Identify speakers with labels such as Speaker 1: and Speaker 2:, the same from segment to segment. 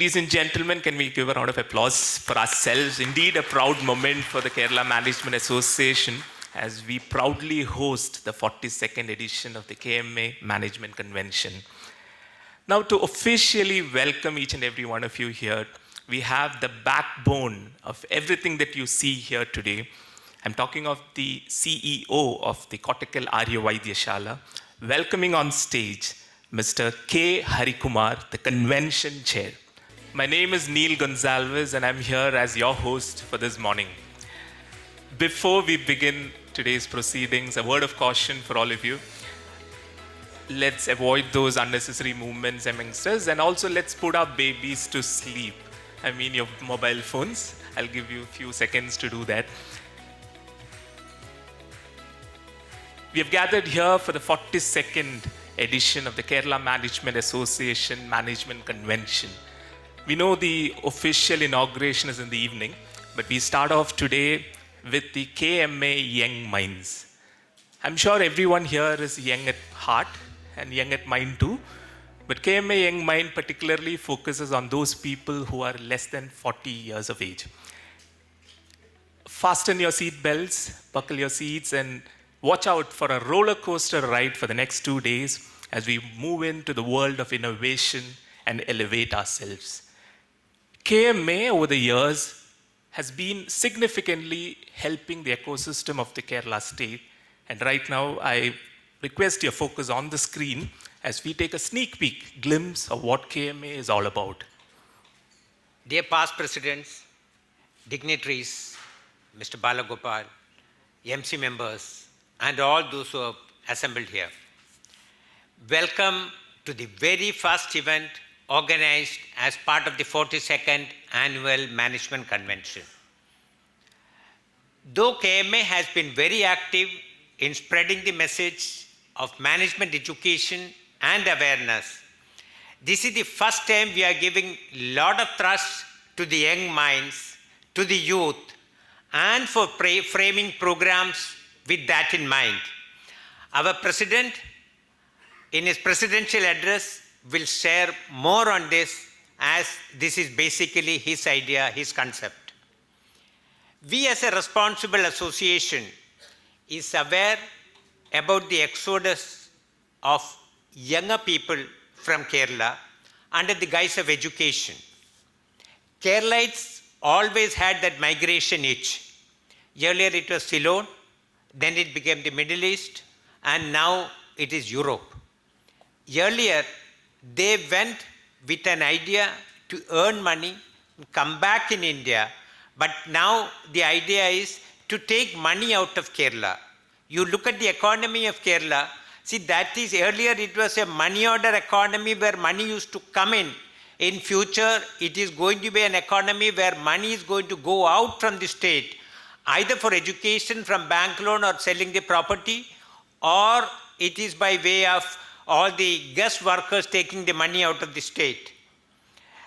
Speaker 1: Ladies and gentlemen, can we give a round of applause for ourselves? Indeed, a proud moment for the Kerala Management Association as we proudly host the 42nd edition of the KMA Management Convention. Now, to officially welcome each and every one of you here, we have the backbone of everything that you see here today. I'm talking of the CEO of the Kottakkal Arya Vaidyashala, welcoming on stage Mr. K. Harikumar, the convention chair. My name is Neil Gonzalez, and I'm here as your host for this morning. Before we begin today's proceedings, a word of caution for all of you. Let's avoid those unnecessary movements amongst us, and also let's put our babies to sleep. I mean your mobile phones. I'll give you a few seconds to do that. We have gathered here for the 42nd edition of the Kerala Management Association Management Convention. We know the official inauguration is in the evening, but we start off today with the KMA Young Minds. I'm sure everyone here is young at heart and young at mind too, but KMA Young Mind particularly focuses on those people who are less than 40 years of age. Fasten your seat belts, buckle your seats, and watch out for a roller coaster ride for the next 2 days as we move into the world of innovation and elevate ourselves. KMA over the years has been significantly helping the ecosystem of the Kerala state. And right now, I request your focus on the screen as we take a sneak peek glimpse of what KMA is all about.
Speaker 2: Dear past presidents, dignitaries, Mr. Balagopal, MC members, and all those who have assembled here. Welcome to the very first event organized as part of the 42nd Annual Management Convention. Though KMA has been very active in spreading the message of management education and awareness, this is the first time we are giving a lot of thrust to the young minds, to the youth, and for framing programs with that in mind. Our president, in his presidential address, will share more on this, as this is basically his idea, his concept. We as a responsible association is aware about the exodus of younger people from Kerala under the guise of education. Keralites always had that migration itch. Earlier it was Ceylon, then it became the Middle East, and now it is Europe. Earlier, they went with an idea to earn money, come back in India, but now the idea is to take money out of Kerala. You look at the economy of Kerala, see that is, earlier it was a money order economy where money used to come in. In future, it is going to be an economy where money is going to go out from the state, either for education from bank loan or selling the property, or it is by way of all the guest workers taking the money out of the state.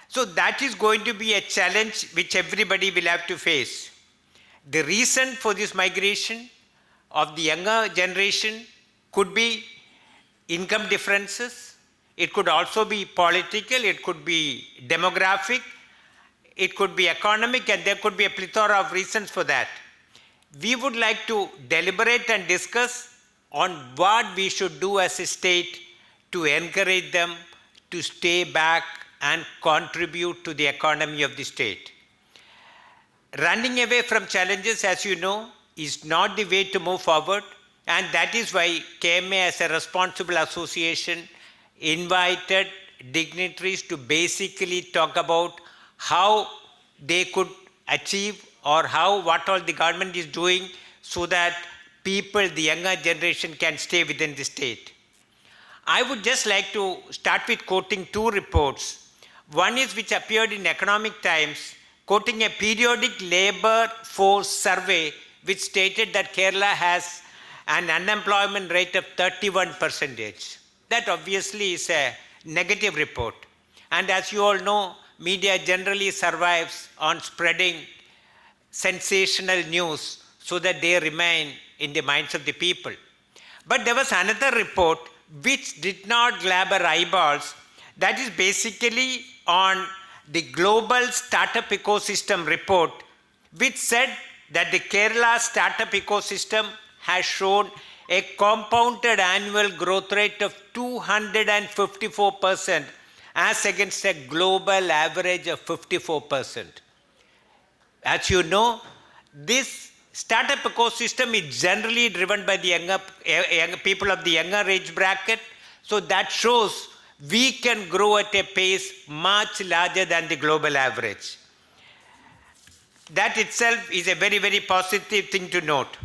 Speaker 2: So that is going to be a challenge which everybody will have to face. The reason for this migration of the younger generation could be income differences. It could also be political, it could be demographic, it could be economic, and there could be a plethora of reasons for that. We would like to deliberate and discuss on what we should do as a state to encourage them to stay back and contribute to the economy of the state. Running away from challenges, as you know, is not the way to move forward, and that is why KMA as a responsible association invited dignitaries to basically talk about how they could achieve or what all the government is doing so that people, the younger generation, can stay within the state. I would just like to start with quoting two reports. One is which appeared in Economic Times, quoting a periodic labor force survey which stated that Kerala has an unemployment rate of 31%. That obviously is a negative report. And as you all know, media generally survives on spreading sensational news so that they remain in the minds of the people. But there was another report which did not grab our eyeballs, that is basically on the Global Startup Ecosystem Report, which said that the Kerala startup ecosystem has shown a compounded annual growth rate of 254% as against a global average of 54%. As you know, this startup ecosystem is generally driven by the younger people of the younger age bracket. So that shows we can grow at a pace much larger than the global average. That itself is a very, very positive thing to note.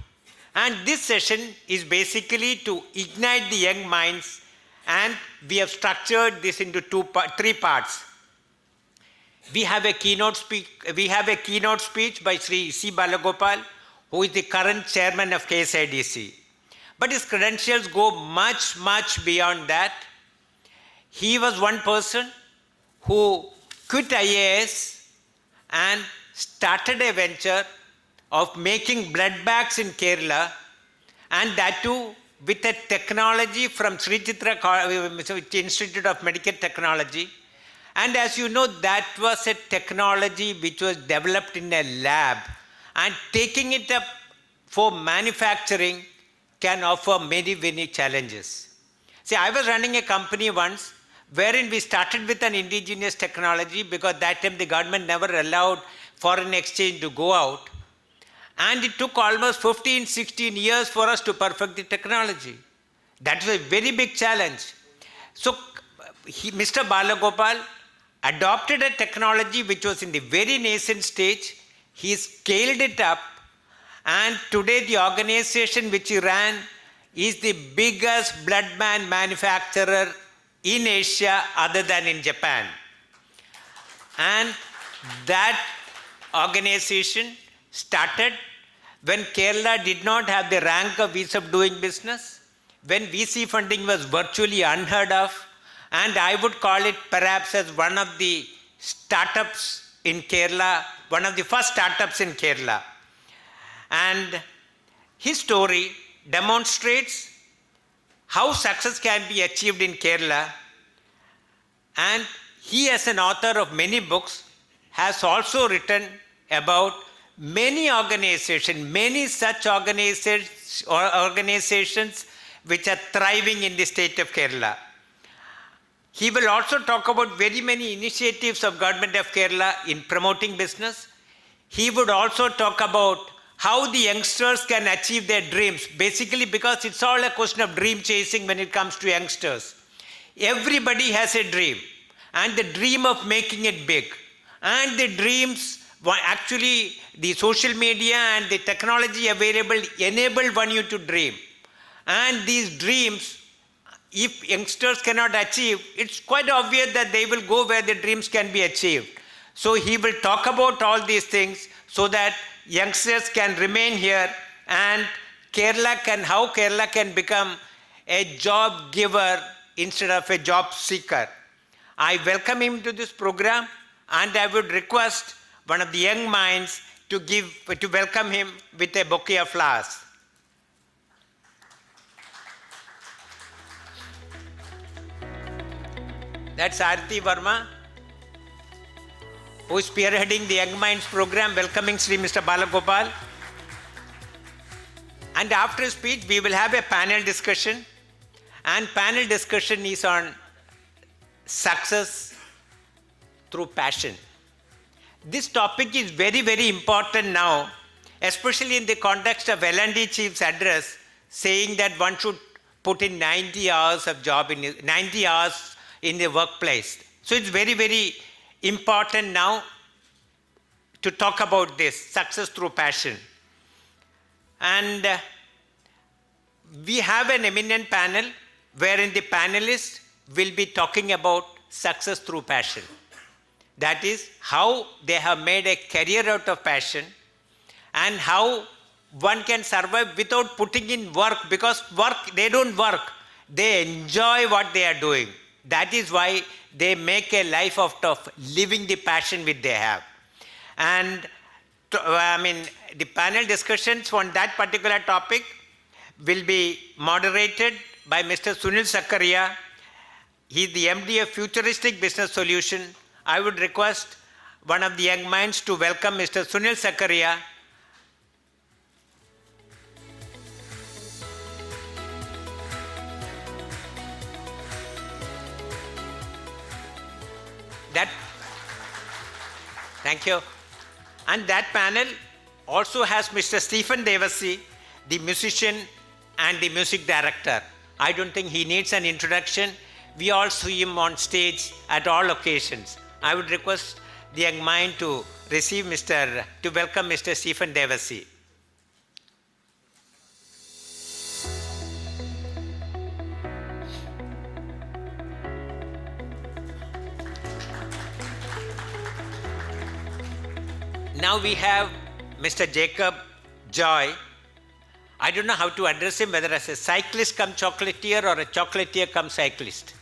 Speaker 2: And this session is basically to ignite the young minds, and we have structured this into three parts. We have a keynote speech by Sri C. Balagopal, who is the current chairman of KSIDC. But his credentials go much, much beyond that. He was one person who quit IAS and started a venture of making blood bags in Kerala, and that too with a technology from Sri Chitra Institute of Medical Technology. And as you know, that was a technology which was developed in a lab, and taking it up for manufacturing can offer many, many challenges. See, I was running a company once wherein we started with an indigenous technology because that time the government never allowed foreign exchange to go out. And it took almost 15, 16 years for us to perfect the technology. That was a very big challenge. So Mr. Balagopal adopted a technology which was in the very nascent stage. He scaled it up, and today the organization which he ran is the biggest blood bag manufacturer in Asia other than in Japan. And that organization started when Kerala did not have the rank of ease of doing business, when VC funding was virtually unheard of, and I would call it perhaps as one of the startups in Kerala, one of the first startups in Kerala. And his story demonstrates how success can be achieved in Kerala, and he, as an author of many books, has also written about many organizations, many such organizations which are thriving in the state of Kerala. He will also talk about very many initiatives of government of Kerala in promoting business. He would also talk about how the youngsters can achieve their dreams, basically because it's all a question of dream chasing when it comes to youngsters. Everybody has a dream, and the dream of making it big. And the dreams, actually the social media and the technology available enable one you to dream. And these dreams, if youngsters cannot achieve, it's quite obvious that they will go where the dreams can be achieved. So he will talk about all these things so that youngsters can remain here, and how Kerala can become a job giver instead of a job seeker. I welcome him to this program, and I would request one of the young minds to welcome him with a bouquet of flowers. That's Arati Verma, who is spearheading the Young Minds program, welcoming Sri Mr. Balagopal. And after his speech, we will have a panel discussion. And panel discussion is on success through passion. This topic is very, very important now, especially in the context of L&D Chief's address, saying that one should put in 90 hours of 90 hours in the workplace. So it's very, very important now to talk about this, success through passion. And we have an eminent panel wherein the panelists will be talking about success through passion. That is how they have made a career out of passion, and how one can survive without putting in work, because they don't work, they enjoy what they are doing. That is why they make a life out of living the passion which they have. And the panel discussions on that particular topic will be moderated by Mr. Sunil Zachariah. He is the MD of Futuristic Business Solution, I would request one of the young minds to welcome Mr. Sunil Zachariah. Thank you. And that panel also has Mr. Stephen Devassy, the musician and the music director. I don't think he needs an introduction. We all see him on stage at all occasions. I would request the young mind to welcome Mr. Stephen Devassy. Now we have Mr. Jacob Joy. I don't know how to address him, whether as a cyclist come chocolatier or a chocolatier come cyclist.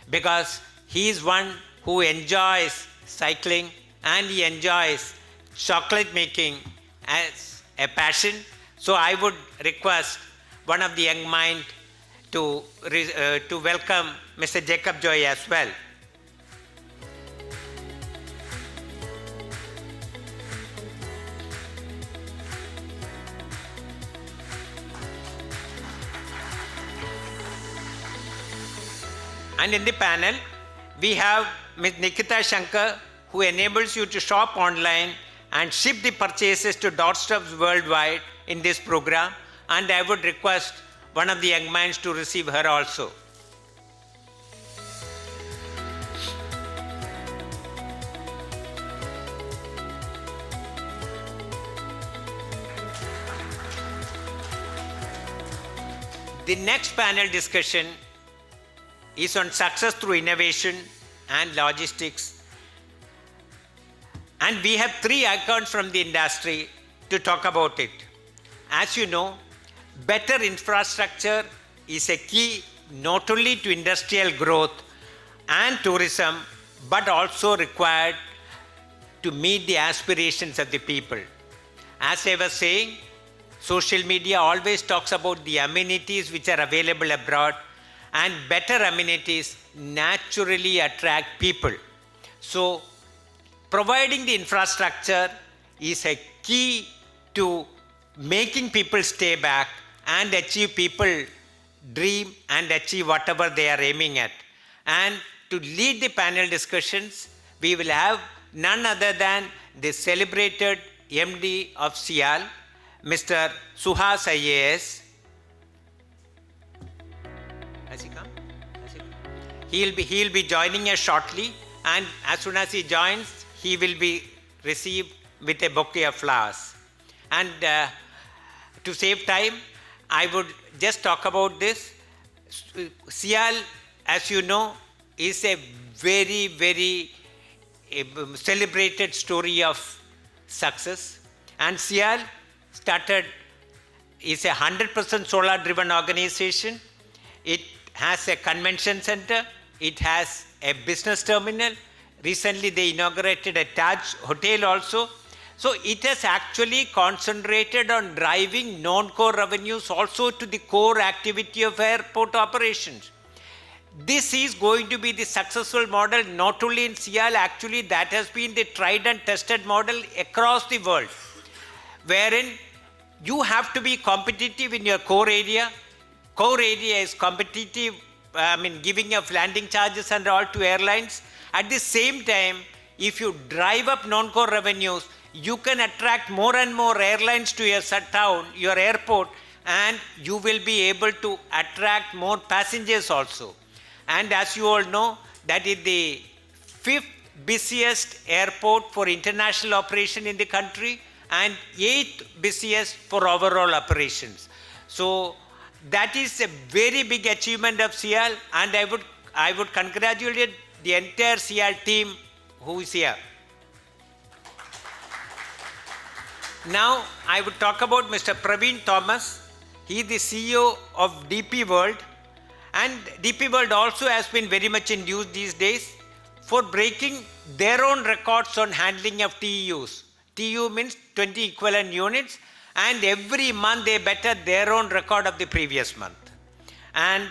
Speaker 2: Because he is one who enjoys cycling and he enjoys chocolate making as a passion. So I would request one of the young mind to welcome Mr. Jacob Joy as well. And in the panel, we have Ms. Nikkitha Shanker, who enables you to shop online and ship the purchases to doorsteps worldwide in this program. And I would request one of the young minds to receive her also. The next panel discussion is on success through innovation and logistics. And we have 3 icons from the industry to talk about it. As you know, better infrastructure is a key not only to industrial growth and tourism, but also required to meet the aspirations of the people. As I was saying, social media always talks about the amenities which are available abroad, and better amenities naturally attract people. So, providing the infrastructure is a key to making people stay back and achieve people dream and achieve whatever they are aiming at. And to lead the panel discussions, we will have none other than the celebrated MD of CIAL, Mr. Suhas IAS. Has he come? He'll be joining us shortly, and as soon as he joins, he will be received with a bouquet of flowers. And to save time, I would just talk about this. CIAL, as you know, is a very, very celebrated story of success. And CIAL is a 100% solar driven organization. It has a convention center. It has a business terminal. Recently, they inaugurated a Taj hotel also. So it has actually concentrated on driving non-core revenues also to the core activity of airport operations. This is going to be the successful model not only in CIAL, actually that has been the tried and tested model across the world, wherein you have to be competitive in your core area. Core area is competitive, giving of landing charges and all to airlines. At the same time, if you drive up non-core revenues, you can attract more and more airlines to your town, your airport, and you will be able to attract more passengers also. And as you all know, that is the 5th busiest airport for international operation in the country and 8th busiest for overall operations. So that is a very big achievement of CIAL, and I would congratulate the entire CIAL team who is here. Now I would talk about Mr. Praveen Thomas. He is the CEO of DP World, and DP World also has been very much in use these days for breaking their own records on handling of TEUs. TEU means 20 equivalent units, and every month they better their own record of the previous month. And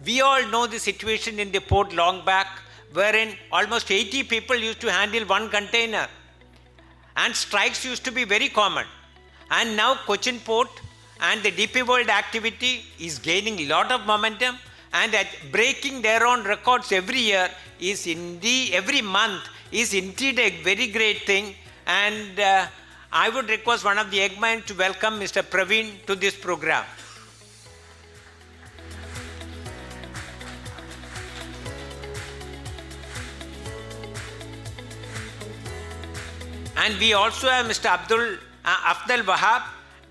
Speaker 2: we all know the situation in the port long back, wherein almost 80 people used to handle one container. And strikes used to be very common. And now Cochin Port and the DP World activity is gaining a lot of momentum and at breaking their own records every year is indeed, every month is indeed a very great thing. And I would request one of the eggmen to welcome Mr. Praveen to this program. And we also have Mr. Afdhel Wahab,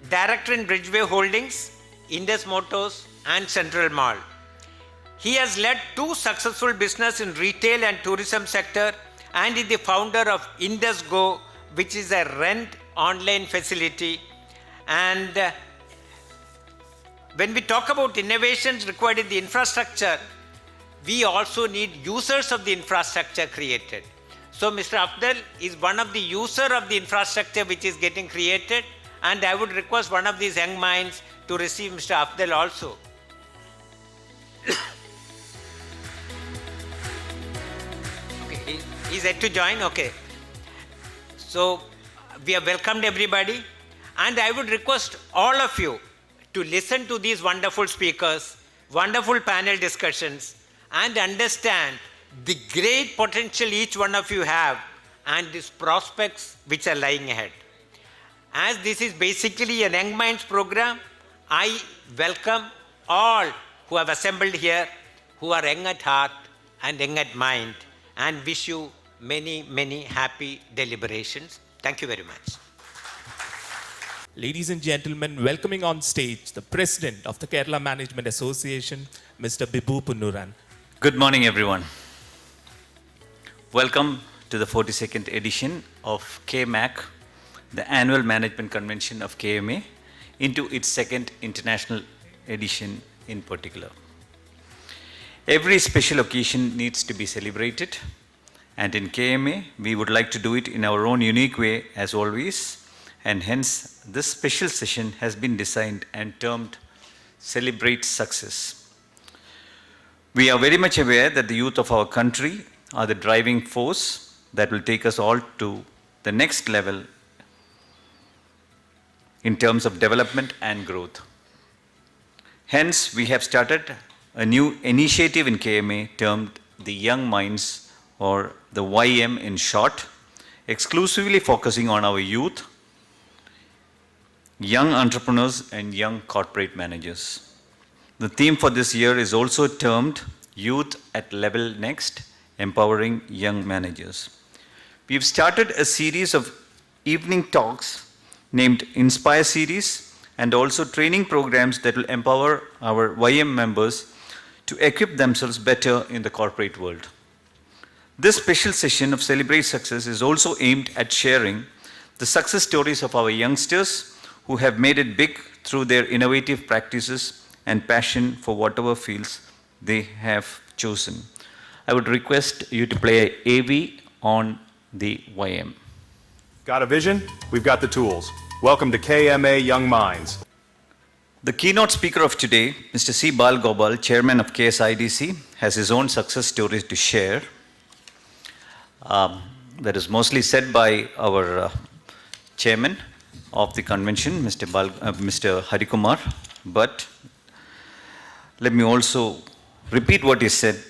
Speaker 2: Director in Bridgeway Holdings, Indus Motors and Central Mall. He has led 2 successful businesses in retail and tourism sector and is the founder of Indus Go, which is a rent online facility. And when we talk about innovations required in the infrastructure, we also need users of the infrastructure created. So Mr. Afdhel is one of the user of the infrastructure which is getting created, and I would request one of these young minds to receive Mr. Afdhel also. Okay, he's yet to join, okay. So we have welcomed everybody, and I would request all of you to listen to these wonderful speakers, wonderful panel discussions, and understand the great potential each one of you have and these prospects which are lying ahead. As this is basically a Young Minds program, I welcome all who have assembled here, who are young at heart and young at mind, and wish you many, many happy deliberations. Thank you very much.
Speaker 1: Ladies and gentlemen, welcoming on stage the President of the Kerala Management Association, Mr. Bibu Punnuran.
Speaker 3: Good morning, everyone. Welcome to the 42nd edition of KMAC, the annual management convention of KMA, into its second international edition in particular. Every special occasion needs to be celebrated, and in KMA, we would like to do it in our own unique way as always, and hence this special session has been designed and termed Celebrate Success. We are very much aware that the youth of our country are the driving force that will take us all to the next level in terms of development and growth. Hence, we have started a new initiative in KMA termed the Young Minds, or the YM in short, exclusively focusing on our youth, young entrepreneurs and young corporate managers. The theme for this year is also termed Youth at Level Next, Empowering Young Managers. We've started a series of evening talks named Inspire Series and also training programs that will empower our YM members to equip themselves better in the corporate world. This special session of Celebrate Success is also aimed at sharing the success stories of our youngsters who have made it big through their innovative practices and passion for whatever fields they have chosen. I would request you to play AV on the YM.
Speaker 4: Got a vision? We've got the tools. Welcome to KMA Young Minds.
Speaker 3: The keynote speaker of today, Mr. C. Balagopal, Chairman of KSIDC, has his own success stories to share. That is mostly said by our Chairman of the convention, Mr. Harikumar, but let me also repeat what he said,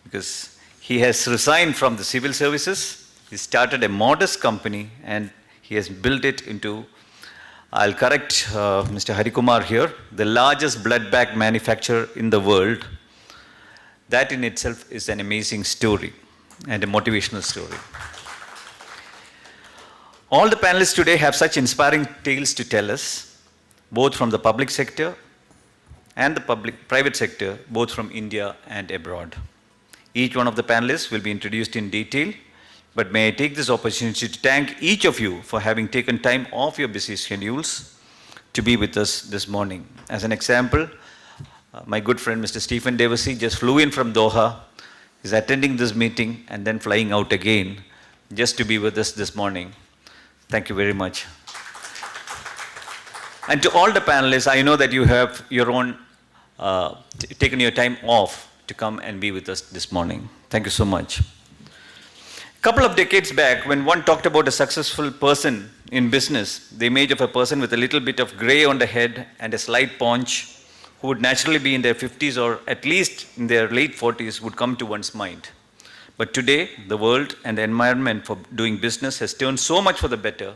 Speaker 3: because he has resigned from the civil services. He started a modest company and he has built it into, I'll correct Mr. Harikumar here, the largest blood bag manufacturer in the world. That in itself is an amazing story and a motivational story. All the panelists today have such inspiring tales to tell us, both from the public sector and the private sector, both from India and abroad. Each one of the panelists will be introduced in detail, but may I take this opportunity to thank each of you for having taken time off your busy schedules to be with us this morning. As an example, my good friend Mr. Stephen Devassy just flew in from Doha, is attending this meeting and then flying out again just to be with us this morning. Thank you very much. And to all the panelists, I know that you have your own, taken your time off to come and be with us this morning. Thank you so much. A couple of decades back, when one talked about a successful person in business, the image of a person with a little bit of gray on the head and a slight paunch, who would naturally be in their 50s or at least in their late 40s, would come to one's mind. But today, the world and the environment for doing business has turned so much for the better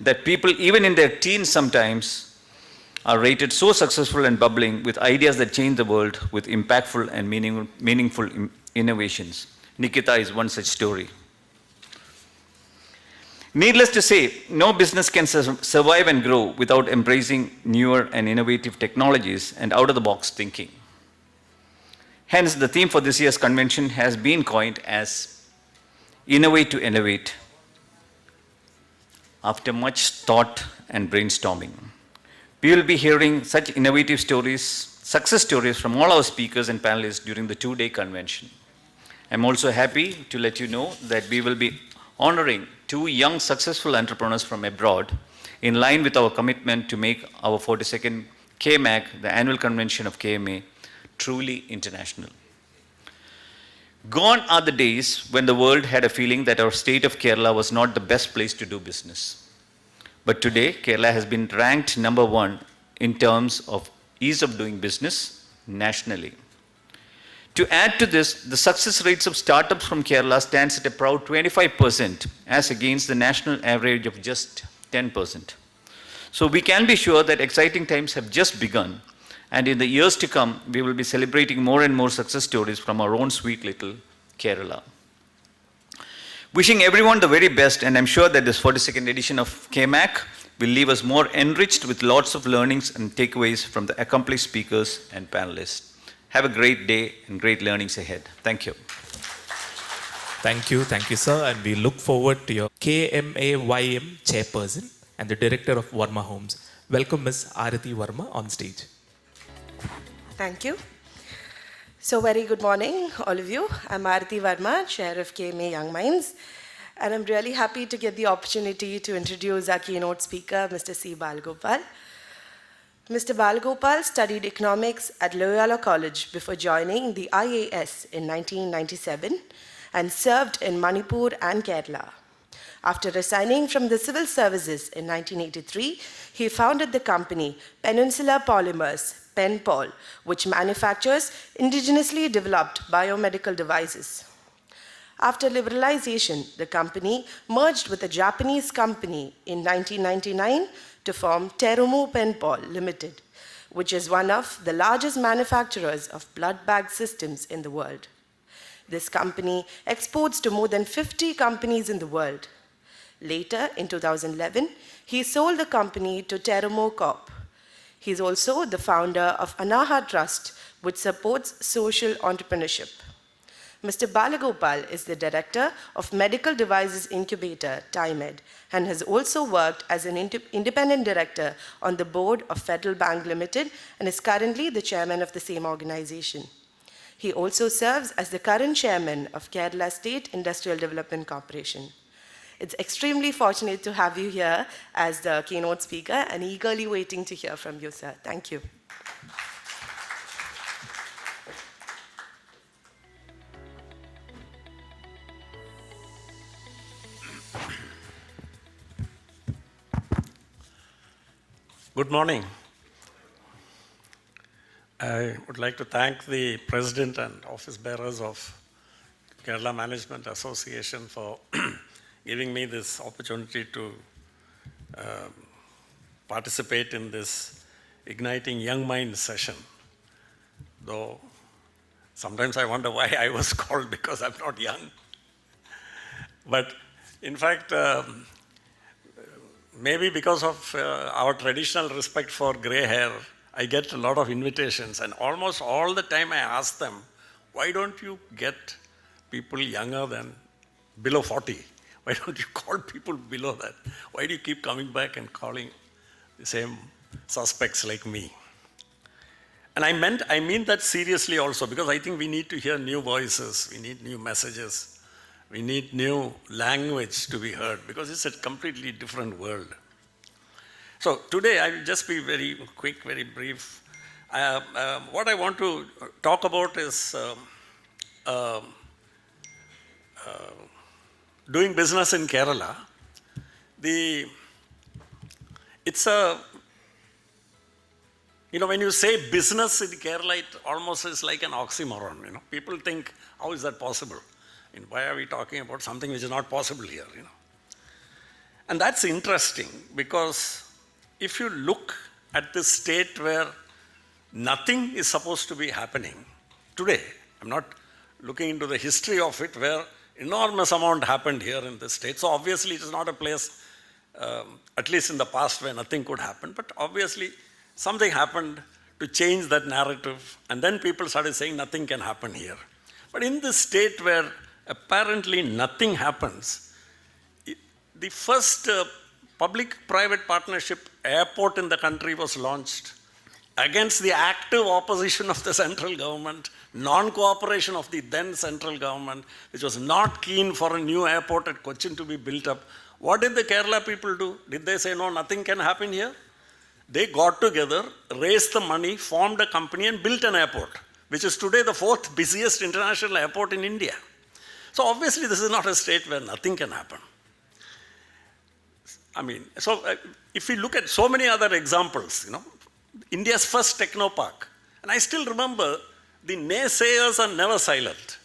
Speaker 3: that people, even in their teens sometimes, are rated so successful and bubbling with ideas that change the world with impactful and meaningful innovations. Nikkitha is one such story. Needless to say, no business can survive and grow without embracing newer and innovative technologies and out-of-the-box thinking. Hence, the theme for this year's convention has been coined as Innovate to Innovate, after much thought and brainstorming. We will be hearing such innovative stories, success stories from all our speakers and panelists during the two-day convention. I'm also happy to let you know that we will be honoring two young successful entrepreneurs from abroad in line with our commitment to make our 42nd KMAC, the annual convention of KMA, truly international. Gone are the days when the world had a feeling that our state of Kerala was not the best place to do business. But today, Kerala has been ranked number one in terms of ease of doing business nationally. To add to this, the success rates of startups from Kerala stands at a proud 25% as against the national average of just 10%. So we can be sure that exciting times have just begun, and in the years to come, we will be celebrating more and more success stories from our own sweet little Kerala. Wishing everyone the very best, and I'm sure that this 42nd edition of KMAC will leave us more enriched with lots of learnings and takeaways from the accomplished speakers and panelists. Have a great day and great learnings ahead. Thank you.
Speaker 1: Thank you, sir. And we look forward to your KMAYM chairperson and the director of Varma Homes. Welcome Ms. Arati Varma on stage.
Speaker 5: Thank you. So very good morning, all of you. I'm Arati Varma, Chair of KMA Young Minds, and I'm really happy to get the opportunity to introduce our keynote speaker, Mr. C. Balagopal. Mr. Balagopal studied economics at Loyola College before joining the IAS in 1997 and served in Manipur and Kerala. After resigning from the civil services in 1983, he founded the company Peninsula Polymers, PenPol, which manufactures indigenously developed biomedical devices. After liberalization, the company merged with a Japanese company in 1999 to form Terumo PenPol Limited, which is one of the largest manufacturers of blood bag systems in the world. This company exports to more than 50 companies in the world. Later, in 2011, he sold the company to Terumo Corp. He is also the founder of Anaha Trust, which supports social entrepreneurship. Mr. Balagopal is the director of Medical Devices Incubator, TiMed, and has also worked as an independent director on the board of Federal Bank Limited and is currently the chairman of the same organization. He also serves as the current chairman of Kerala State Industrial Development Corporation. It's extremely fortunate to have you here as the keynote speaker and eagerly waiting to hear from you, sir. Thank you.
Speaker 6: Good morning. I would like to thank the President and office bearers of Kerala Management Association for giving me this opportunity to participate in this Igniting Young Minds session. Though sometimes I wonder why I was called, because I'm not young. But in fact, maybe because of our traditional respect for gray hair, I get a lot of invitations, and almost all the time I ask them, why don't you get people younger than below 40? Why don't you call people below that? Why do you keep coming back and calling the same suspects like me? And I mean that seriously also, because I think we need to hear new voices, we need new messages, we need new language to be heard, because it's a completely different world. So today I will just be very quick, very brief. What I want to talk about is doing business in Kerala. It's a, when you say business in Kerala, it almost is like an oxymoron. People think, how is that possible? Why are we talking about something which is not possible here? And that's interesting because if you look at this state where nothing is supposed to be happening today, I'm not looking into the history of it where enormous amount happened here in this state. So obviously it is not a place, at least in the past, where nothing could happen. But obviously something happened to change that narrative. And then people started saying nothing can happen here. But in this state where apparently nothing happens, the first public-private partnership airport in the country was launched against the active opposition of the central government, non-cooperation of the then central government, which was not keen for a new airport at Kochi to be built up. What did the Kerala people do? Did they say, no, nothing can happen here? They got together, raised the money, formed a company and built an airport, which is today the 4th busiest international airport in India. So obviously this is not a state where nothing can happen. If we look at so many other examples, India's first technopark, and I still remember the naysayers are never silent.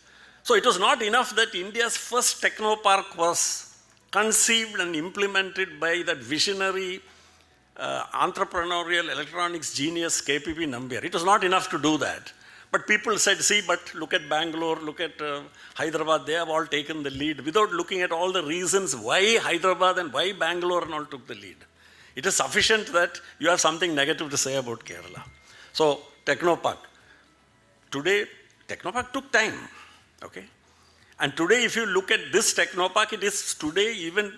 Speaker 6: So it was not enough that India's first technopark was conceived and implemented by that visionary entrepreneurial electronics genius KPP Nambiar. It was not enough to do that. But people said, see, but look at Bangalore, look at Hyderabad, they have all taken the lead without looking at all the reasons why Hyderabad and why Bangalore and all took the lead. It is sufficient that you have something negative to say about Kerala. So, Technopark. Today, Technopark took time, okay? And today, if you look at this Technopark, it is today, even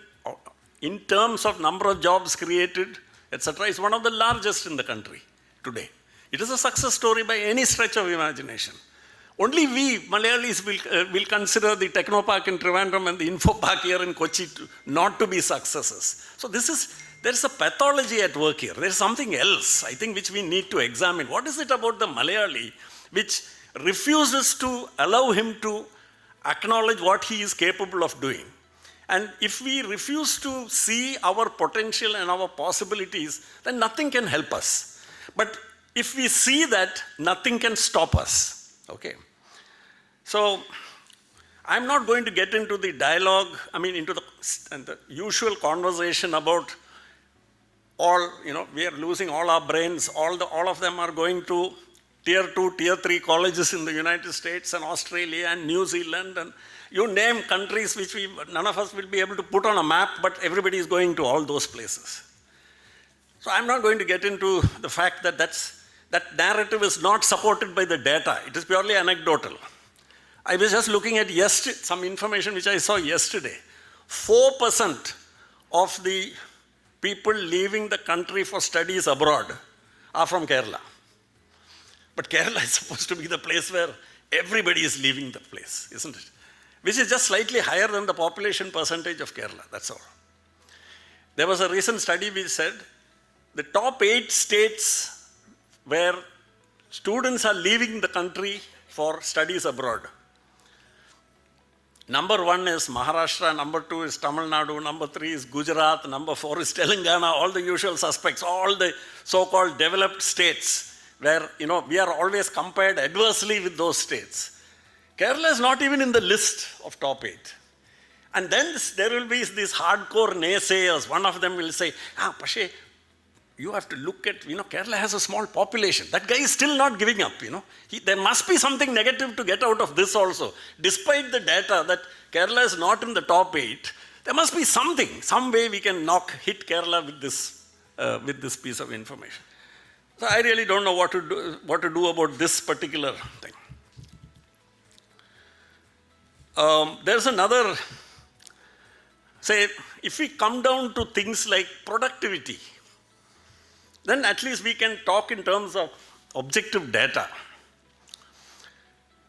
Speaker 6: in terms of number of jobs created, etc., is one of the largest in the country today. It is a success story by any stretch of imagination. Only we, Malayalis, will consider the Technopark in Trivandrum and the Infopark here in Kochi not to be successes. So there is a pathology at work here. There is something else, I think, which we need to examine. What is it about the Malayali which refuses to allow him to acknowledge what he is capable of doing? And if we refuse to see our potential and our possibilities, then nothing can help us. But if we see that, nothing can stop us, okay? So, I'm not going to get into the dialogue, into the usual conversation about all, we are losing all our brains, all of them are going to tier 2, tier 3 colleges in the United States and Australia and New Zealand, and you name countries which none of us will be able to put on a map, but everybody is going to all those places. So I'm not going to get into the fact that that narrative is not supported by the data. It is purely anecdotal. I was just looking at some information which I saw yesterday. 4% of the people leaving the country for studies abroad are from Kerala. But Kerala is supposed to be the place where everybody is leaving the place, isn't it? Which is just slightly higher than the population percentage of Kerala, that's all. There was a recent study which said the top 8 states where students are leaving the country for studies abroad. Number 1 is Maharashtra, number 2 is Tamil Nadu, number 3 is Gujarat, number 4 is Telangana, all the usual suspects, all the so-called developed states where, we are always compared adversely with those states. Kerala is not even in the list of top 8. And then there will be these hardcore naysayers. One of them will say, Pashe, you have to look at, Kerala has a small population. That guy is still not giving up, there must be something negative to get out of this also. Despite the data that Kerala is not in the top 8, there must be something, some way we can hit Kerala with this piece of information. So I really don't know what to do about this particular thing. There's another, say, if we come down to things like productivity, then at least we can talk in terms of objective data.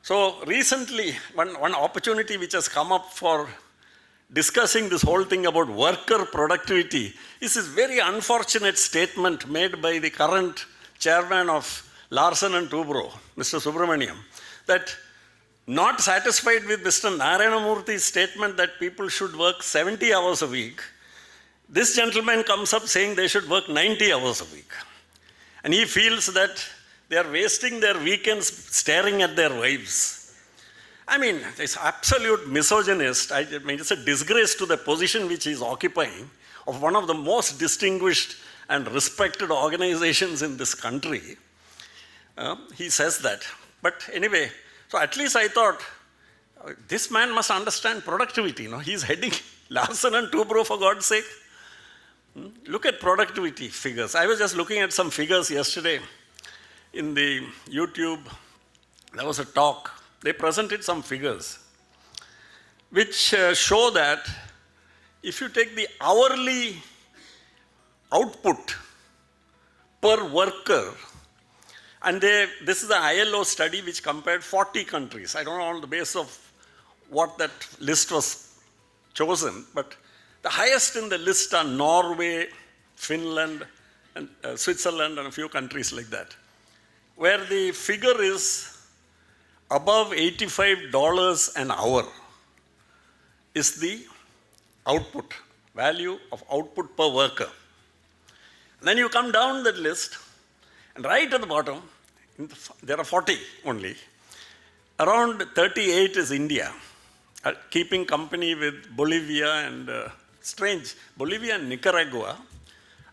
Speaker 6: So recently, one opportunity which has come up for discussing this whole thing about worker productivity is this very unfortunate statement made by the current chairman of Larsen and Toubro, Mr. Subramaniam, that not satisfied with Mr. Narayanamurthy's statement that people should work 70 hours a week, this gentleman comes up saying they should work 90 hours a week. And he feels that they are wasting their weekends staring at their wives. I mean, it's absolute misogynist. I mean, it's a disgrace to the position which he is occupying of one of the most distinguished and respected organizations in this country. He says that. But anyway, so at least I thought, this man must understand productivity. He's heading Larsen and Toubro, for God's sake. Look at productivity figures. I was just looking at some figures yesterday in the YouTube. There was a talk. They presented some figures which show that if you take the hourly output per worker, and this is an ILO study which compared 40 countries. I don't know on the basis of what that list was chosen, but the highest in the list are Norway, Finland, and Switzerland, and a few countries like that, where the figure is above $85 an hour is the output, value of output per worker. And then you come down that list, and right at the bottom, there are 40 only. Around 38 is India, keeping company with Bolivia and strange, Bolivia and Nicaragua.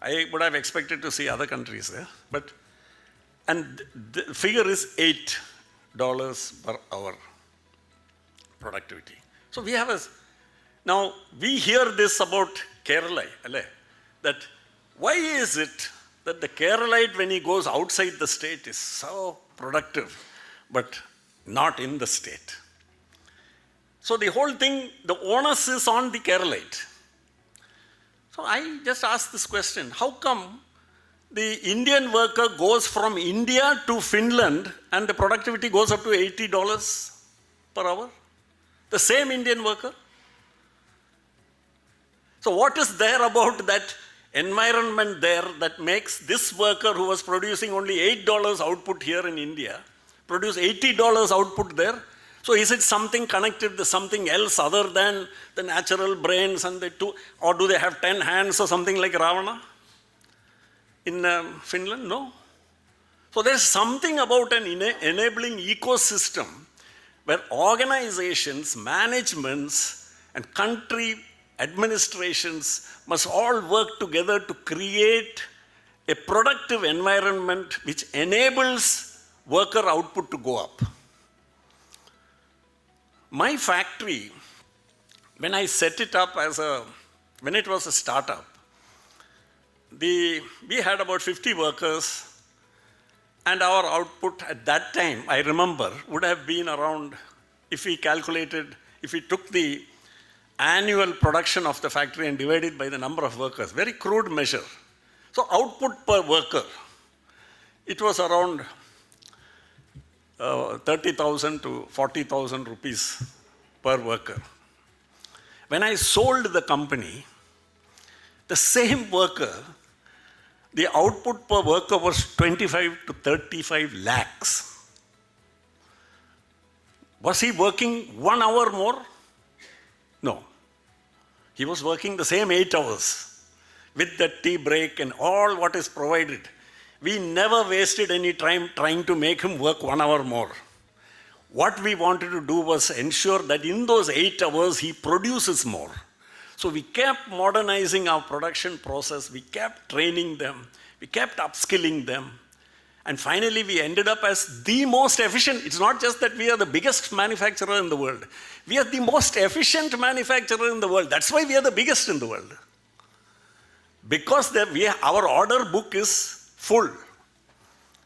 Speaker 6: I would have expected to see other countries there, and the figure is $8 per hour productivity. So we have now we hear this about Kerala, that why is it that the Keralite, when he goes outside the state, is so productive, but not in the state? So the whole thing, the onus is on the Keralite. So I just asked this question, how come the Indian worker goes from India to Finland and the productivity goes up to $80 per hour? The same Indian worker? So what is there about that environment there that makes this worker who was producing only $8 output here in India produce $80 output there? So is it something connected to something else other than the natural brains and the two, or do they have 10 hands or something like Ravana in Finland? No. So there's something about an enabling ecosystem where organizations, managements, and country administrations must all work together to create a productive environment which enables worker output to go up. My factory, when I set it up when it was a startup, we had about 50 workers, and our output at that time, I remember, would have been around, if we took the annual production of the factory and divided by the number of workers, very crude measure. So output per worker, it was around 30,000 to 40,000 rupees per worker. When I sold the company, the same worker, the output per worker was 25 to 35 lakhs. Was he working 1 hour more? No. He was working the same 8 hours with the tea break and all what is provided. We never wasted any time trying to make him work 1 hour more. What we wanted to do was ensure that in those 8 hours he produces more. So we kept modernizing our production process, we kept training them, we kept upskilling them, and finally we ended up as the most efficient. It's not just that we are the biggest manufacturer in the world. We are the most efficient manufacturer in the world. That's why we are the biggest in the world. Because our order book is full.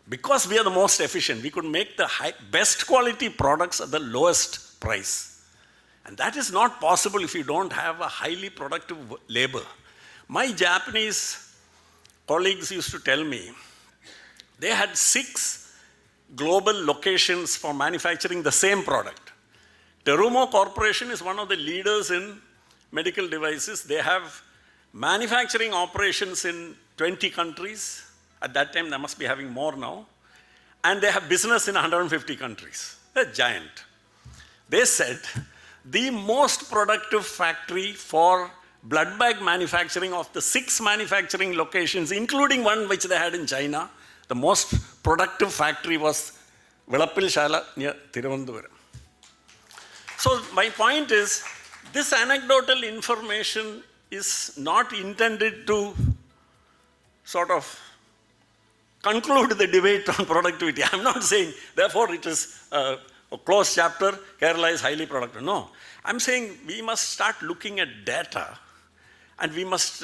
Speaker 6: Because we are the most efficient, we could make the best quality products at the lowest price. And that is not possible if you don't have a highly productive labor. My Japanese colleagues used to tell me, they had 6 global locations for manufacturing the same product. Terumo Corporation is one of the leaders in medical devices. They have manufacturing operations in 20 countries. At that time, they must be having more now. and they have business in 150 countries. They're giant. They said the most productive factory for blood bag manufacturing of the 6 manufacturing locations, including one which they had in China, the most productive factory was Vilappil Shala near Thiruvananthapuram. So my point is, this anecdotal information is not intended to sort of conclude the debate on productivity. I'm not saying, therefore, it is a closed chapter, Kerala is highly productive. No, I'm saying we must start looking at data, and we must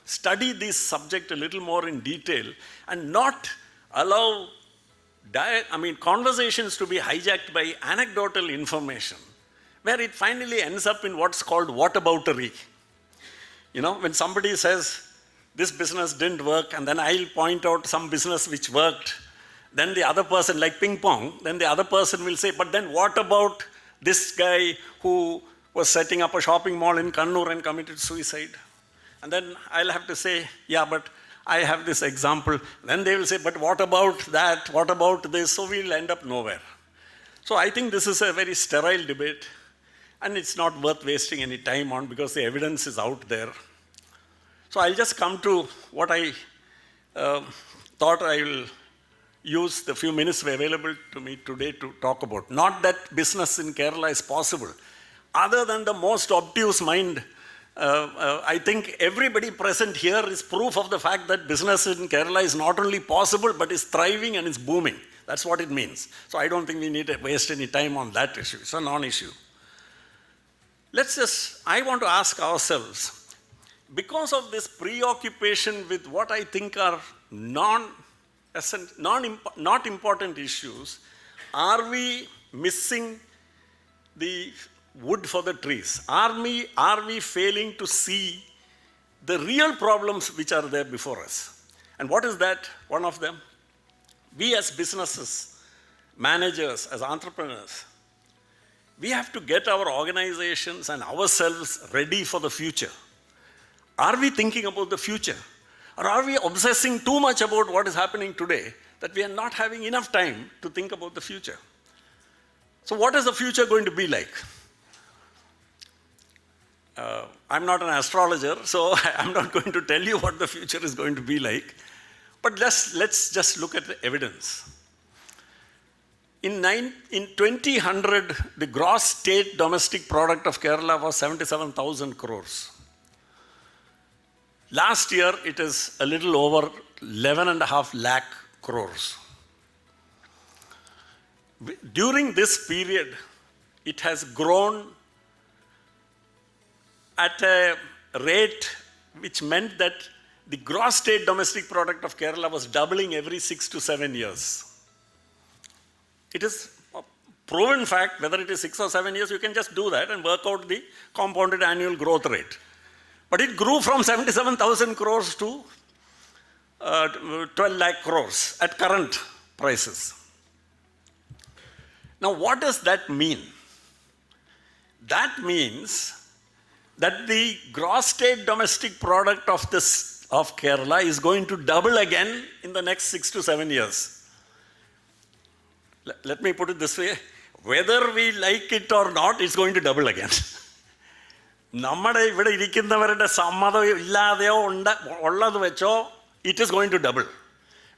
Speaker 6: study this subject a little more in detail and not allow conversations to be hijacked by anecdotal information, where it finally ends up in what's called whataboutery. You know, when somebody says, this business didn't work, and then I'll point out some business which worked, then the other person, like ping pong, then the other person will say, but then what about this guy who was setting up a shopping mall in Kannur and committed suicide? And then I'll have to say, yeah, but I have this example. Then they will say, but what about that? What about this? So we'll end up nowhere. So I think this is a very sterile debate, and it's not worth wasting any time on because the evidence is out there. So I'll just come to what I thought I will use the few minutes available to me today to talk about. Not that business in Kerala is possible. Other than the most obtuse mind, I think everybody present here is proof of the fact that business in Kerala is not only possible, but is thriving and is booming. That's what it means. So I don't think we need to waste any time on that issue. It's a non-issue. I want to ask ourselves, because of this preoccupation with what I think are not important issues, are we missing the wood for the trees? Are we failing to see the real problems which are there before us? And what is that? One of them, we as businesses, managers, as entrepreneurs, we have to get our organizations and ourselves ready for the future. Are we thinking about the future? Or are we obsessing too much about what is happening today that we are not having enough time to think about the future? So what is the future going to be like? I'm not an astrologer, so I'm not going to tell you what the future is going to be like. But let's just look at the evidence. In 2000, the gross state domestic product of Kerala was 77,000 crores. Last year, it is a little over 11.5 lakh crores. During this period, it has grown at a rate which meant that the gross state domestic product of Kerala was doubling every 6 to 7 years. It is a proven fact, whether it is 6 or 7 years, you can just do that and work out the compounded annual growth rate. But it grew from 77,000 crores to 12 lakh crores at current prices. Now, what does that mean? That means that the gross state domestic product of Kerala is going to double again in the next 6 to 7 years. Let me put it this way, whether we like it or not, it's going to double again. It is going to double.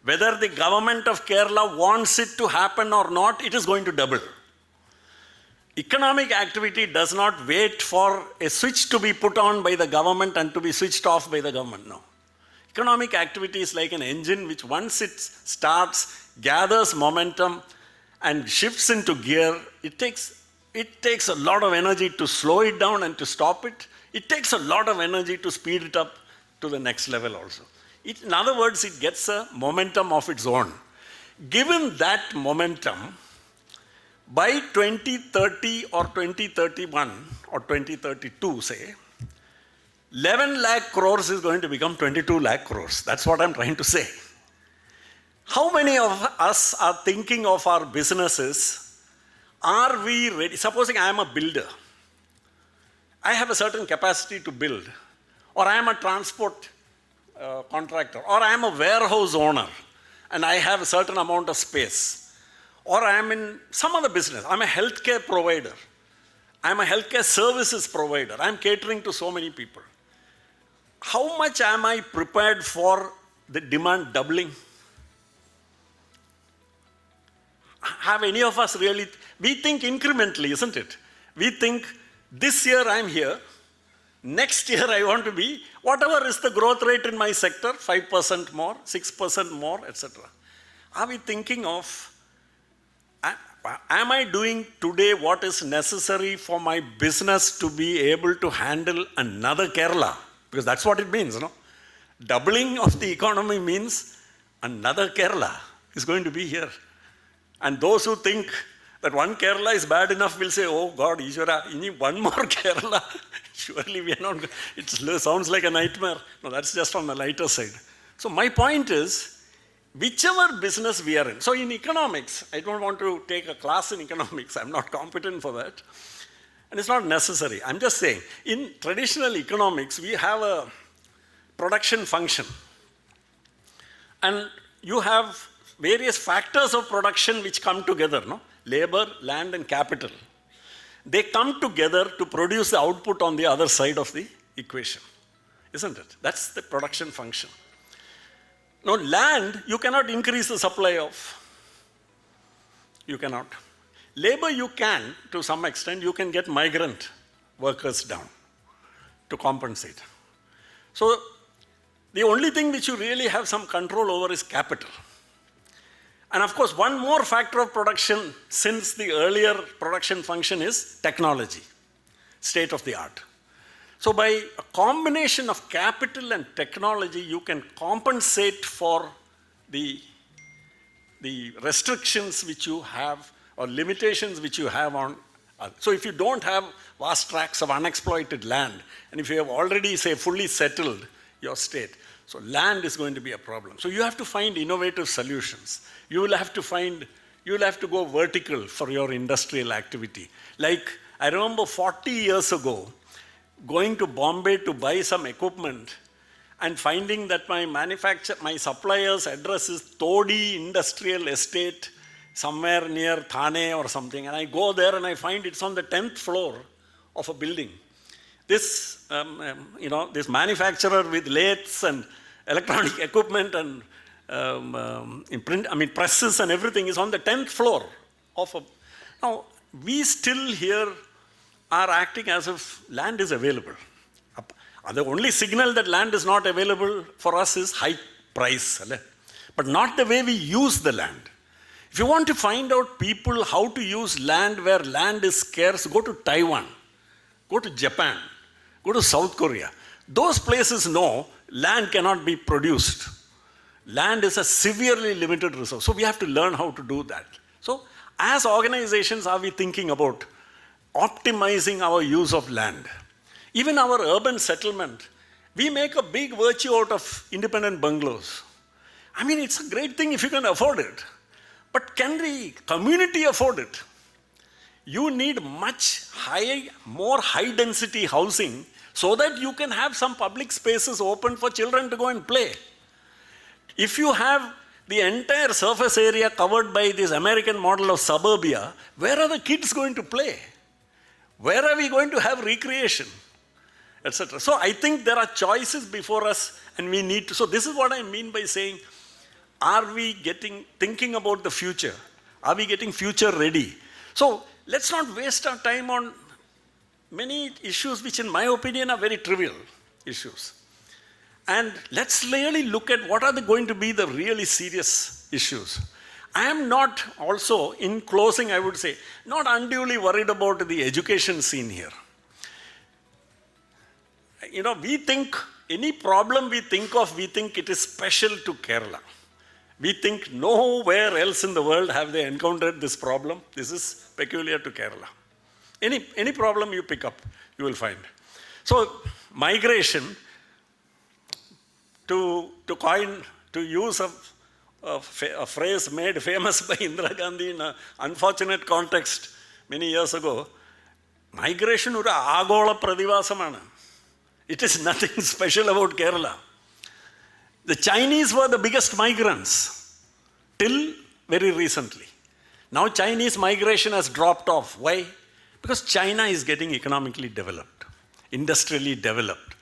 Speaker 6: Whether the government of Kerala wants it to happen or not, it is going to double. Economic activity does not wait for a switch to be put on by the government and to be switched off by the government, no. Economic activity is like an engine which once it starts, gathers momentum and shifts into gear. It takes a lot of energy to slow it down and to stop it. It takes a lot of energy to speed it up to the next level also. In other words, it gets a momentum of its own. Given that momentum, by 2030 or 2031 or 2032, say, 11 lakh crores is going to become 22 lakh crores. That's what I'm trying to say. How many of us are thinking of our businesses? Are we ready? Supposing I am a builder. I have a certain capacity to build. Or I am a transport contractor. Or I am a warehouse owner. and I have a certain amount of space, or I am in some other business, I'm a healthcare provider, I'm a healthcare services provider, I'm catering to so many people. How much am I prepared for the demand doubling? Have any of us really, we think incrementally, isn't it? We think this year I'm here, next year I want to be, whatever is the growth rate in my sector, 5% more, 6% more, etc. Are we thinking of, am I doing today what is necessary for my business to be able to handle another Kerala? Because that's what it means, no? Doubling of the economy means another Kerala is going to be here. And those who think that one Kerala is bad enough will say, oh God, Ishwara, you need one more Kerala. Surely we are not, it sounds like a nightmare. No, that's just on the lighter side. So my point is, whichever business we are in, so in economics, I don't want to take a class in economics, I'm not competent for that. And it's not necessary. I'm just saying, in traditional economics, we have a production function. And you have various factors of production which come together, no? Labor, land, and capital. They come together to produce the output on the other side of the equation, isn't it? That's the production function. Now, land, you cannot increase the supply of. You cannot. Labor, you can, to some extent, you can get migrant workers down to compensate. So, the only thing which you really have some control over is capital. And of course, one more factor of production since the earlier production function is technology, state of the art. So by a combination of capital and technology, you can compensate for the restrictions which you have or limitations which you have on. So if you don't have vast tracts of unexploited land, and if you have already, say, fully settled your state, so land is going to be a problem. So you have to find innovative solutions. You will have to go vertical for your industrial activity. Like, I remember 40 years ago, going to Bombay to buy some equipment and finding that my supplier's address is Todi Industrial Estate, somewhere near Thane or something. And I go there and I find it's on the 10th floor of a building. This, this manufacturer with lathes and electronic equipment and presses and everything is on the 10th floor of a. Now, we still here are acting as if land is available. The only signal that land is not available for us is high price, but not the way we use the land. If you want to find out people how to use land where land is scarce, go to Taiwan, go to Japan, go to South Korea. Those places know land cannot be produced. Land is a severely limited resource. So we have to learn how to do that. So as organizations, are we thinking about optimizing our use of land? Even our urban settlement, we make a big virtue out of independent bungalows. I mean, it's a great thing if you can afford it. But can the community afford it? You need more high-density housing so that you can have some public spaces open for children to go and play. If you have the entire surface area covered by this American model of suburbia, where are the kids going to play? Where are we going to have recreation? Etc. So I think there are choices before us and we need to. So this is what I mean by saying, are we thinking about the future? Are we getting future ready? So let's not waste our time on many issues which in my opinion are very trivial issues. And let's really look at what are going to be the really serious issues. I am not also, in closing I would say, not unduly worried about the education scene here. We think, any problem we think of, we think it is special to Kerala. We think nowhere else in the world have they encountered this problem. This is peculiar to Kerala. Any problem you pick up, you will find. So migration, to use a phrase made famous by Indira Gandhi in an unfortunate context many years ago, migration is a agola pradivasam. It is nothing special about Kerala. The Chinese were the biggest migrants. till very recently. Now Chinese migration has dropped off. Why? Because China is getting economically developed, industrially developed.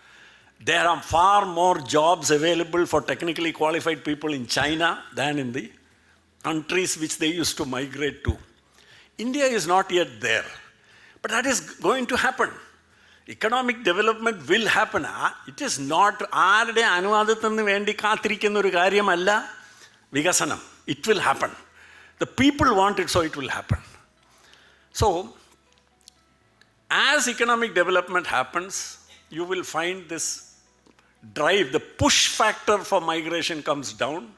Speaker 6: There are far more jobs available for technically qualified people in China than in the countries which they used to migrate to. India is not yet there, but that is going to happen. Economic development will happen. It is not ആരുടെ അനുവാദത്തിന് വേണ്ടി കാത്തിരിക്കുന്ന ഒരു കാര്യമല്ല വികസനം. It will happen. The people want it, so it will happen. So, as economic development happens, you will find this drive, the push factor for migration comes down,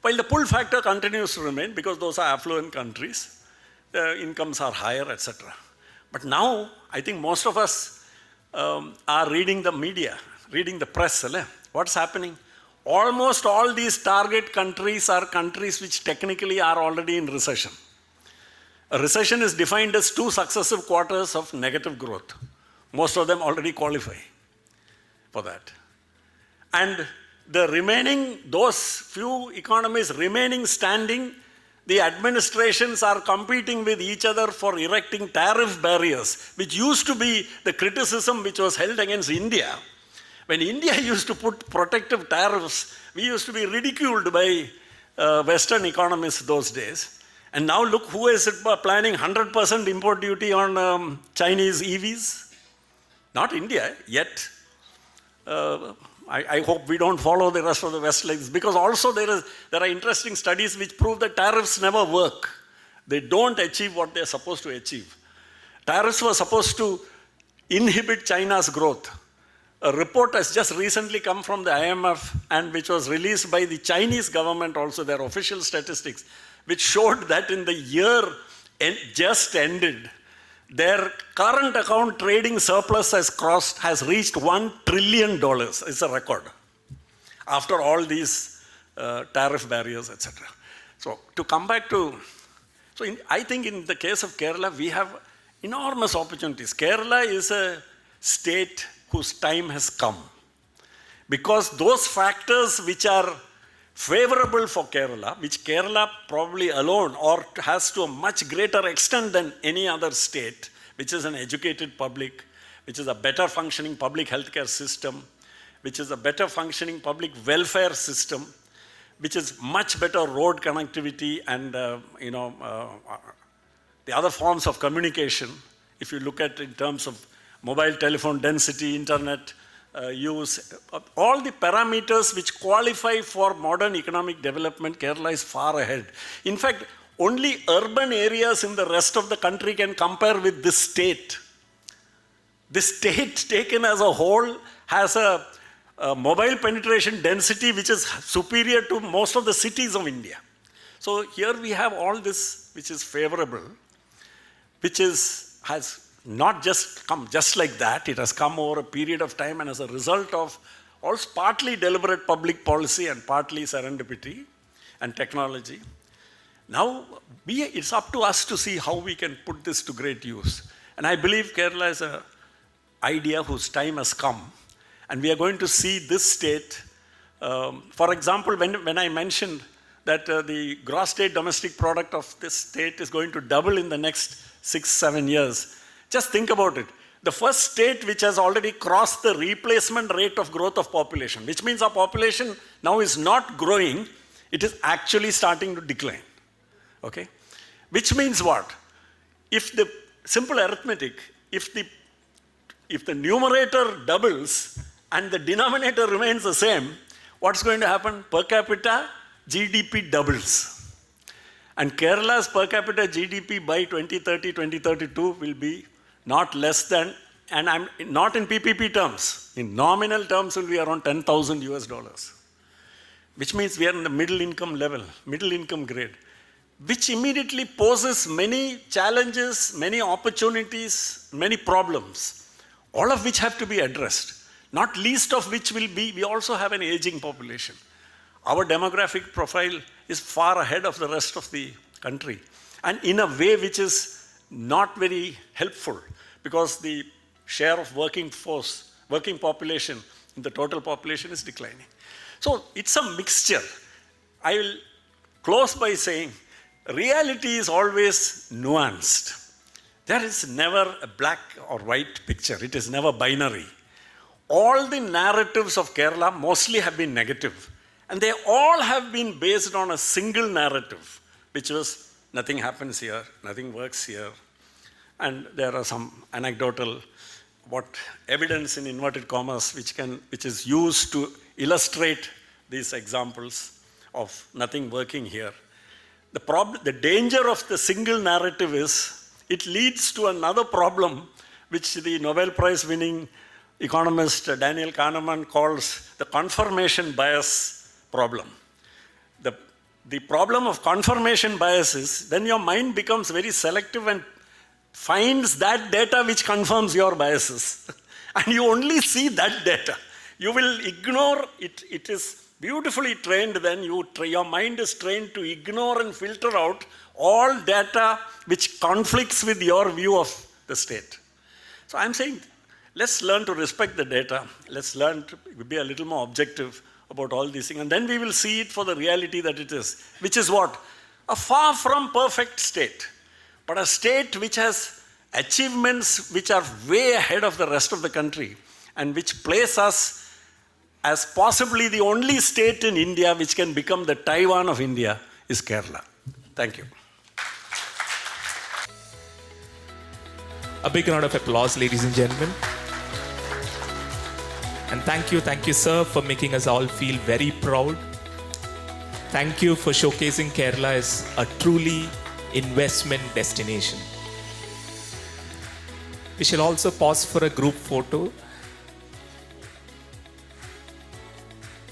Speaker 6: while the pull factor continues to remain because those are affluent countries, the incomes are higher, etc. But now, I think most of us are reading the media, reading the press. What's happening? Almost all these target countries are countries which technically are already in recession. A recession is defined as 2 successive quarters of negative growth. Most of them already qualify for that. And the remaining, those few economies remaining standing, the administrations are competing with each other for erecting tariff barriers, which used to be the criticism which was held against India. When India used to put protective tariffs, we used to be ridiculed by Western economists those days. And now look who is planning 100% import duty on Chinese EVs. Not India yet. I hope we don't follow the rest of the West like this, because also there are interesting studies which prove that tariffs never work. They don't achieve what they're supposed to achieve. Tariffs were supposed to inhibit China's growth. A report has just recently come from the IMF and which was released by the Chinese government also, their official statistics, which showed that in the year just ended, their current account trading surplus has reached $1 trillion. It's a record after all these tariff barriers, etc. So to come back to, I think in the case of Kerala, we have enormous opportunities. Kerala is a state whose time has come, because those factors which are favorable for Kerala, which Kerala probably alone or has to a much greater extent than any other state, which is an educated public, which is a better functioning public healthcare system, which is a better functioning public welfare system, which is much better road connectivity and the other forms of communication. If you look at in terms of mobile telephone density, internet use, all the parameters which qualify for modern economic development, Kerala is far ahead. In fact, only urban areas in the rest of the country can compare with this state. This state taken as a whole has a mobile penetration density which is superior to most of the cities of India. So here we have all this which is favorable, which has not just come just like that, it has come over a period of time and as a result of also partly deliberate public policy and partly serendipity and technology. Now, it's up to us to see how we can put this to great use. And I believe Kerala is an idea whose time has come. And we are going to see this state, for example, when I mentioned that the gross state domestic product of this state is going to double in the next 6-7 years, just think about it. The first state which has already crossed the replacement rate of growth of population, which means our population now is not growing, it is actually starting to decline. Okay? Which means what? If the simple arithmetic, if the numerator doubles and the denominator remains the same, what's going to happen? Per capita GDP doubles. And Kerala's per capita GDP by 2030, 2032 will be not less than, and I'm not in PPP terms, in nominal terms will be around $10,000, which means we are in the middle income level, middle income grade, which immediately poses many challenges, many opportunities, many problems, all of which have to be addressed, not least of which will be, we also have an aging population. Our demographic profile is far ahead of the rest of the country, and in a way which is not very helpful, because the share of working population in the total population is declining. So it's a mixture. I will close by saying, reality is always nuanced. There is never a black or white picture. It is never binary. All the narratives of Kerala mostly have been negative. And they all have been based on a single narrative, which was nothing happens here, nothing works here. And there are some anecdotal evidence in inverted commas which is used to illustrate these examples of nothing working here. The danger of the single narrative is it leads to another problem which the Nobel Prize winning economist Daniel Kahneman calls the confirmation bias problem. The problem of confirmation bias is when your mind becomes very selective and finds that data which confirms your biases. And you only see that data. You will ignore it. It is beautifully trained then. Your mind is trained to ignore and filter out all data which conflicts with your view of the state. So I'm saying, let's learn to respect the data. Let's learn to be a little more objective about all these things. And then we will see it for the reality that it is. Which is what? A far from perfect state. But a state which has achievements which are way ahead of the rest of the country and which place us as possibly the only state in India which can become the Taiwan of India is Kerala. Thank you.
Speaker 1: A big round of applause, ladies and gentlemen. And thank you, sir, for making us all feel very proud. Thank you for showcasing Kerala as a truly investment destination. We shall also pause for a group photo.